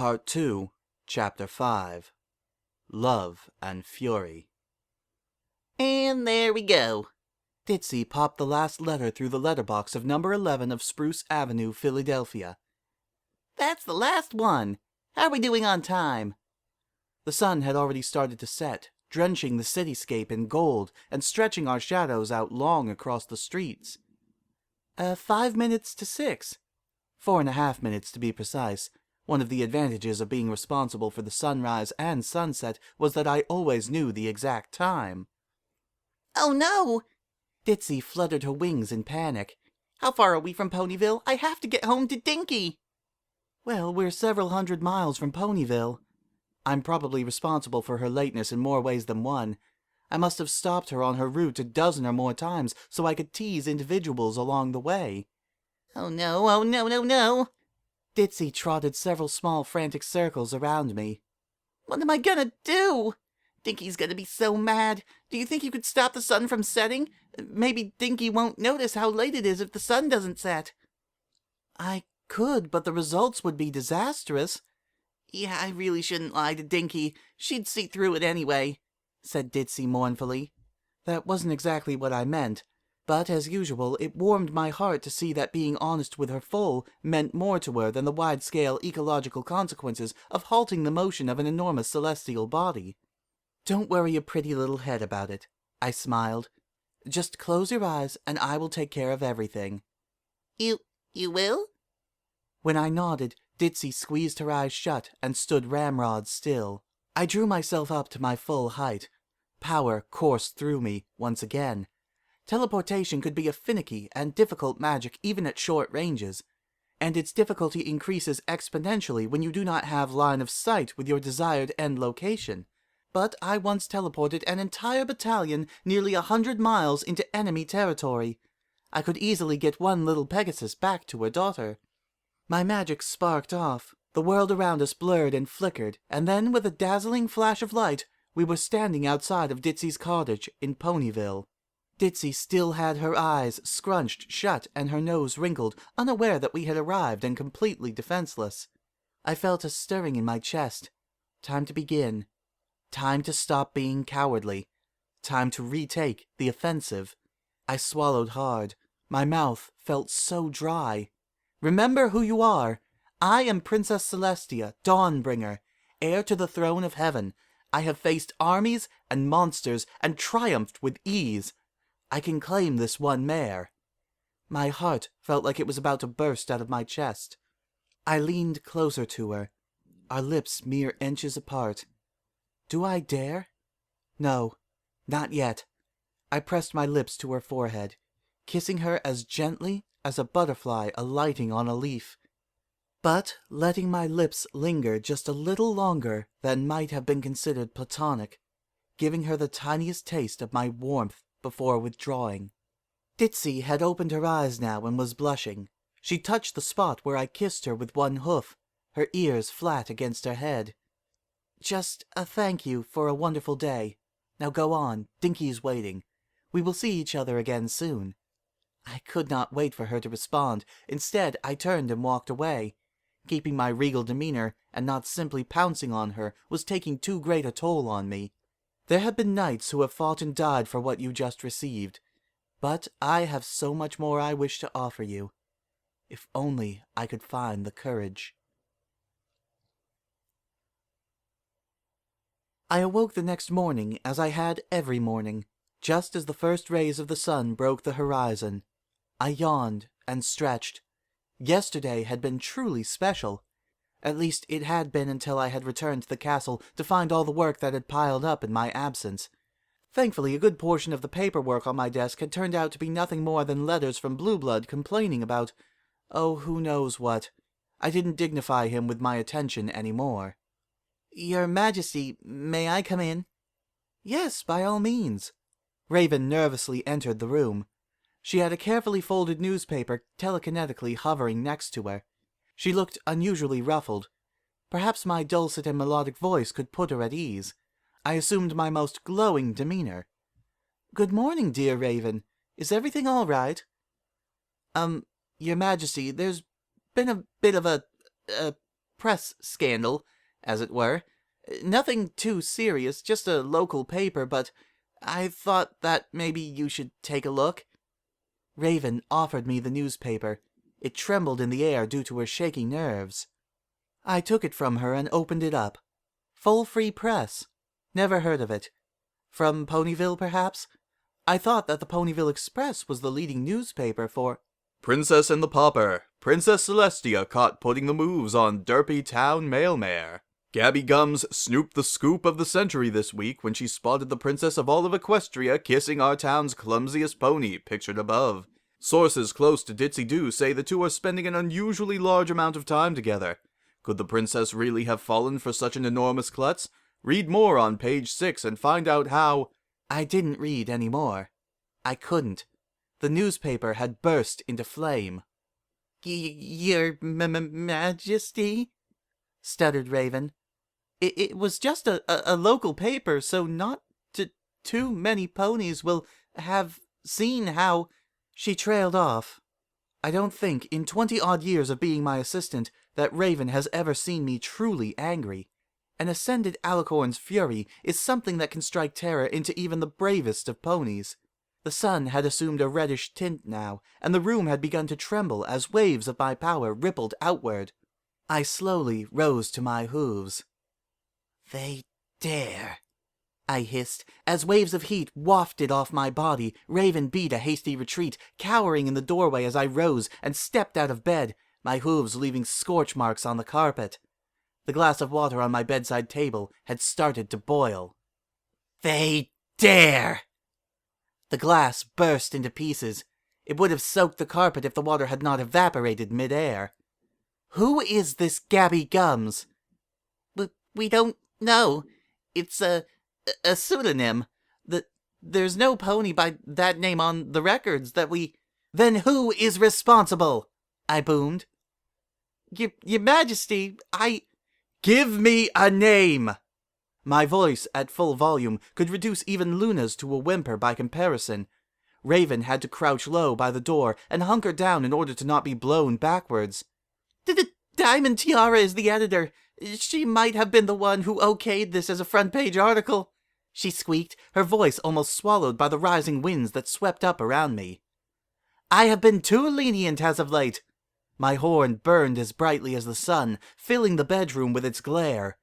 Part 2, Chapter 5, Love and Fury. And there we go. Ditzy popped the last letter through the letterbox of number 11 of Spruce Avenue, Philadelphia. That's the last one. How are we doing on time? The sun had already started to set, drenching the cityscape in gold and stretching our shadows out long across the streets. 5 minutes to 6. 4.5 minutes to be precise. One of the advantages of being responsible for the sunrise and sunset was that I always knew the exact time. Oh no! Ditzy fluttered her wings in panic. How far are we from Ponyville? I have to get home to Dinky! Well, we're several hundred miles from Ponyville. I'm probably responsible for her lateness in more ways than one. I must have stopped her on her route a dozen or more times so I could tease individuals along the way. Oh no, no. Ditzy trotted several small frantic circles around me. What am I gonna do? Dinky's gonna be so mad. Do you think you could stop the sun from setting? Maybe Dinky won't notice how late it is if the sun doesn't set. I could, but the results would be disastrous. Yeah, I really shouldn't lie to Dinky. She'd see through it anyway, said Ditzy mournfully. That wasn't exactly what I meant, but as usual it warmed my heart to see that being honest with her foal meant more to her than the wide-scale ecological consequences of halting the motion of an enormous celestial body. Don't worry your pretty little head about it, I smiled. Just close your eyes and I will take care of everything. You will? When I nodded, Ditzy squeezed her eyes shut and stood ramrod still. I drew myself up to my full height. Power coursed through me once again. Teleportation could be a finicky and difficult magic even at short ranges, and its difficulty increases exponentially when you do not have line of sight with your desired end location. But I once teleported an entire battalion nearly 100 miles into enemy territory. I could easily get one little pegasus back to her daughter. My magic sparked off. The world around us blurred and flickered, and then with a dazzling flash of light, we were standing outside of Ditzy's cottage in Ponyville. Ditzy still had her eyes scrunched shut and her nose wrinkled, unaware that we had arrived and completely defenseless. I felt a stirring in my chest. Time to begin. Time to stop being cowardly. Time to retake the offensive. I swallowed hard. My mouth felt so dry. Remember who you are. I am Princess Celestia, Dawnbringer, heir to the throne of heaven. I have faced armies and monsters and triumphed with ease. I can claim this one mare. My heart felt like it was about to burst out of my chest. I leaned closer to her, our lips mere inches apart. Do I dare? No, not yet. I pressed my lips to her forehead, kissing her as gently as a butterfly alighting on a leaf, but letting my lips linger just a little longer than might have been considered platonic, giving her the tiniest taste of my warmth before withdrawing. Ditzy had opened her eyes now and was blushing. She touched the spot where I kissed her with one hoof, her ears flat against her head. Just a thank you for a wonderful day. Now go on, Dinky's waiting. We will see each other again soon. I could not wait for her to respond. Instead, I turned and walked away. Keeping my regal demeanor and not simply pouncing on her was taking too great a toll on me. There have been knights who have fought and died for what you just received, but I have so much more I wish to offer you. If only I could find the courage. I awoke the next morning as I had every morning, just as the first rays of the sun broke the horizon. I yawned and stretched. Yesterday had been truly special. At least it had been until I had returned to the castle to find all the work that had piled up in my absence. Thankfully, a good portion of the paperwork on my desk had turned out to be nothing more than letters from Blue Blood complaining about, oh, who knows what. I didn't dignify him with my attention any more. Your Majesty, may I come in? Yes, by all means. Raven nervously entered the room. She had a carefully folded newspaper telekinetically hovering next to her. She looked unusually ruffled. Perhaps my dulcet and melodic voice could put her at ease. I assumed my most glowing demeanor. Good morning, dear Raven. Is everything all right? Your Majesty, there's been a bit of a press scandal, as it were. Nothing too serious, just a local paper, but I thought that maybe you should take a look." Raven offered me the newspaper. It trembled in the air due to her shaky nerves. I took it from her and opened it up. Full free press. Never heard of it. From Ponyville, perhaps? I thought that the Ponyville Express was the leading newspaper for... Princess and the Pauper. Princess Celestia caught putting the moves on Derpy Town Mailmare. Gabby Gums snooped the scoop of the century this week when she spotted the princess of all of Equestria kissing our town's clumsiest pony, pictured above. Sources close to DitzyDo say the two are spending an unusually large amount of time together. Could the princess really have fallen for such an enormous klutz? Read more on page 6 and find out how... I didn't read any more. I couldn't. The newspaper had burst into flame. Your Majesty? Stuttered Raven. It was just a local paper, so not too many ponies will have seen how... She trailed off. I don't think, in 20-odd years of being my assistant, that Raven has ever seen me truly angry. An ascended alicorn's fury is something that can strike terror into even the bravest of ponies. The sun had assumed a reddish tint now, and the room had begun to tremble as waves of my power rippled outward. I slowly rose to my hooves. "They dare," I hissed. As waves of heat wafted off my body, Raven beat a hasty retreat, cowering in the doorway as I rose and stepped out of bed, my hooves leaving scorch marks on the carpet. The glass of water on my bedside table had started to boil. "They dare!" The glass burst into pieces. It would have soaked the carpet if the water had not evaporated mid-air. Who is this Gabby Gums? We don't know. It's a pseudonym. There's no pony by that name on the records that we... Then who is responsible? I boomed. Your Majesty, Give me a name! My voice, at full volume, could reduce even Luna's to a whimper by comparison. Raven had to crouch low by the door and hunker down in order to not be blown backwards. Diamond Tiara is the editor. She might have been the one who okayed this as a front-page article, she squeaked, her voice almost swallowed by the rising winds that swept up around me. I have been too lenient as of late. My horn burned as brightly as the sun, filling the bedroom with its glare.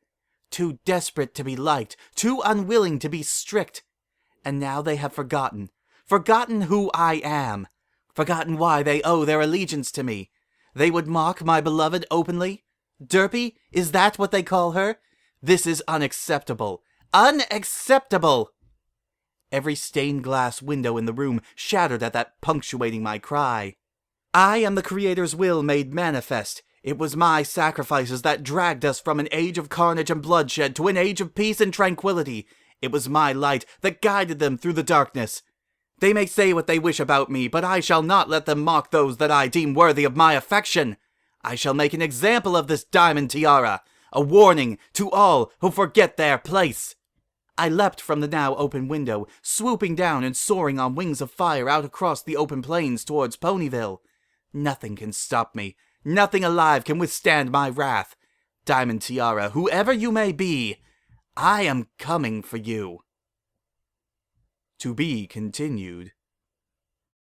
Too desperate to be liked, too unwilling to be strict. And now they have forgotten who I am, forgotten why they owe their allegiance to me. They would mock my beloved openly? Derpy, is that what they call her? This is unacceptable. Unacceptable! Every stained glass window in the room shattered at that punctuating my cry. I am the Creator's will made manifest. It was my sacrifices that dragged us from an age of carnage and bloodshed to an age of peace and tranquility. It was my light that guided them through the darkness. They may say what they wish about me, but I shall not let them mock those that I deem worthy of my affection. I shall make an example of this Diamond Tiara, a warning to all who forget their place. I leapt from the now open window, swooping down and soaring on wings of fire out across the open plains towards Ponyville. Nothing can stop me. Nothing alive can withstand my wrath. Diamond Tiara, whoever you may be, I am coming for you. To be continued.